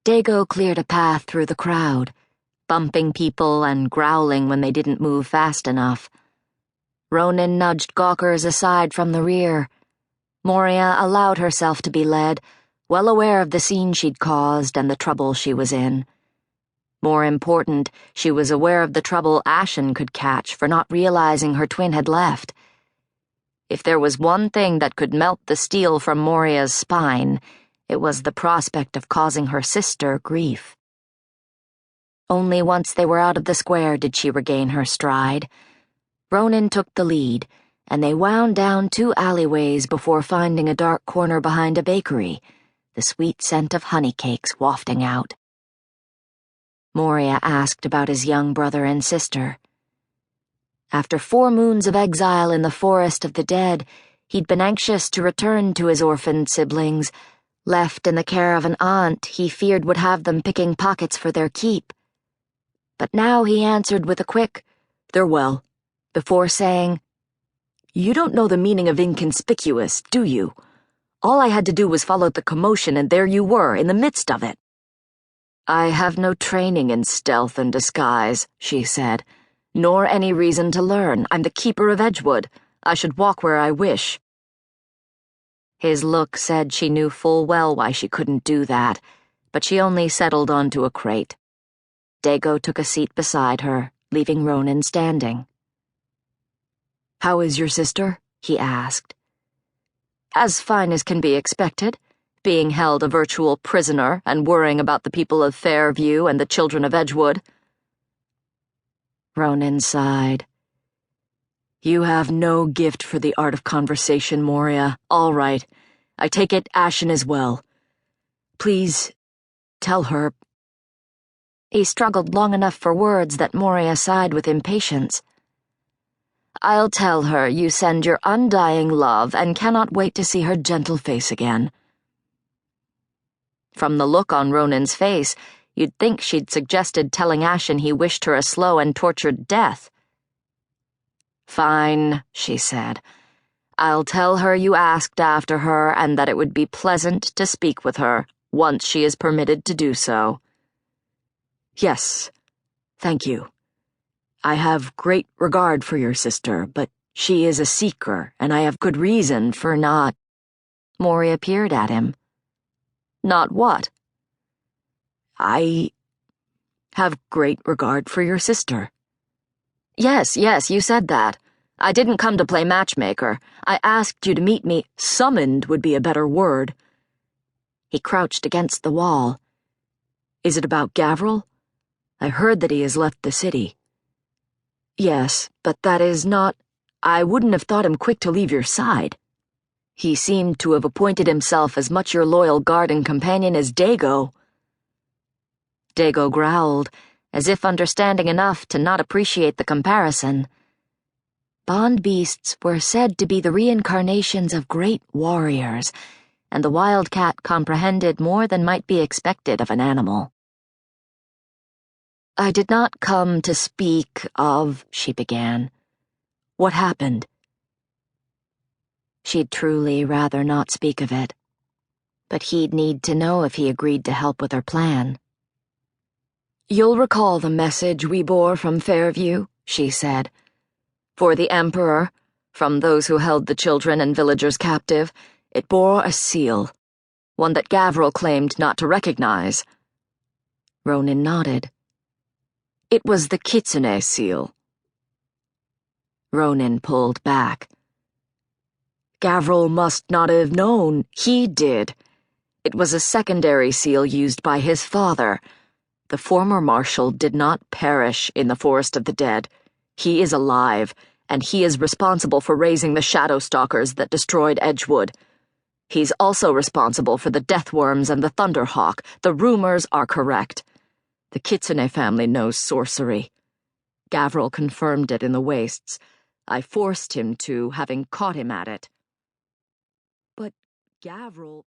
Dago cleared a path through the crowd, bumping people and growling when they didn't move fast enough. Ronan nudged gawkers aside from the rear. Moria allowed herself to be led, well aware of the scene she'd caused and the trouble she was in. More important, she was aware of the trouble Ashyn could catch for not realizing her twin had left. If there was one thing that could melt the steel from Moria's spine, it was the prospect of causing her sister grief. Only once they were out of the square did she regain her stride. Ronan took the lead, and they wound down 2 alleyways before finding a dark corner behind a bakery, the sweet scent of honey cakes wafting out. Moria asked about his young brother and sister. After 4 moons of exile in the forest of the dead, he'd been anxious to return to his orphaned siblings, left in the care of an aunt he feared would have them picking pockets for their keep. But now he answered with a quick, "They're well," before saying, "You don't know the meaning of inconspicuous, do you? All I had to do was follow the commotion, and there you were, in the midst of it." "I have no training in stealth and disguise," she said, "nor any reason to learn. I'm the keeper of Edgewood. I should walk where I wish." His look said she knew full well why she couldn't do that, but she only settled onto a crate. Dago took a seat beside her, leaving Ronan standing. "How is your sister?" he asked. "As fine as can be expected, being held a virtual prisoner and worrying about the people of Fairview and the children of Edgewood." Ronan sighed. "You have no gift for the art of conversation, Moria. All right. I take it Ashyn as well. Please, tell her—" He struggled long enough for words that Moria sighed with impatience. "I'll tell her you send your undying love and cannot wait to see her gentle face again." From the look on Ronan's face, you'd think she'd suggested telling Ashyn he wished her a slow and tortured death. "Fine," she said. "I'll tell her you asked after her and that it would be pleasant to speak with her, once she is permitted to do so." "Yes, thank you. I have great regard for your sister, but she is a seeker, and I have good reason for not—" Moria peered at him. "Not what?" "I have great regard for your sister." Yes, you said that. I didn't come to play matchmaker. I asked you to meet me. Summoned would be a better word." He crouched against the wall. "Is it about Gavril? I heard that he has left the city." "Yes, but that is not— I wouldn't have thought him quick to leave your side. He seemed to have appointed himself as much your loyal guard and companion as Dago." Dago growled, as if understanding enough to not appreciate the comparison. Bond beasts were said to be the reincarnations of great warriors, and the wildcat comprehended more than might be expected of an animal. "I did not come to speak of," she began. "What happened?" She'd truly rather not speak of it, but he'd need to know if he agreed to help with her plan. "You'll recall the message we bore from Fairview," she said. "For the Emperor, from those who held the children and villagers captive, it bore a seal, one that Gavril claimed not to recognize." Ronan nodded. "It was the Kitsune seal." Ronan pulled back. "Gavril must not have known. He did. It was a secondary seal used by his father. The former marshal did not perish in the Forest of the Dead. He is alive, and he is responsible for raising the shadow stalkers that destroyed Edgewood. He's also responsible for the Deathworms and the Thunderhawk. The rumors are correct. The Kitsune family knows sorcery. Gavril confirmed it in the wastes. I forced him to, having caught him at it." "But Gavril..."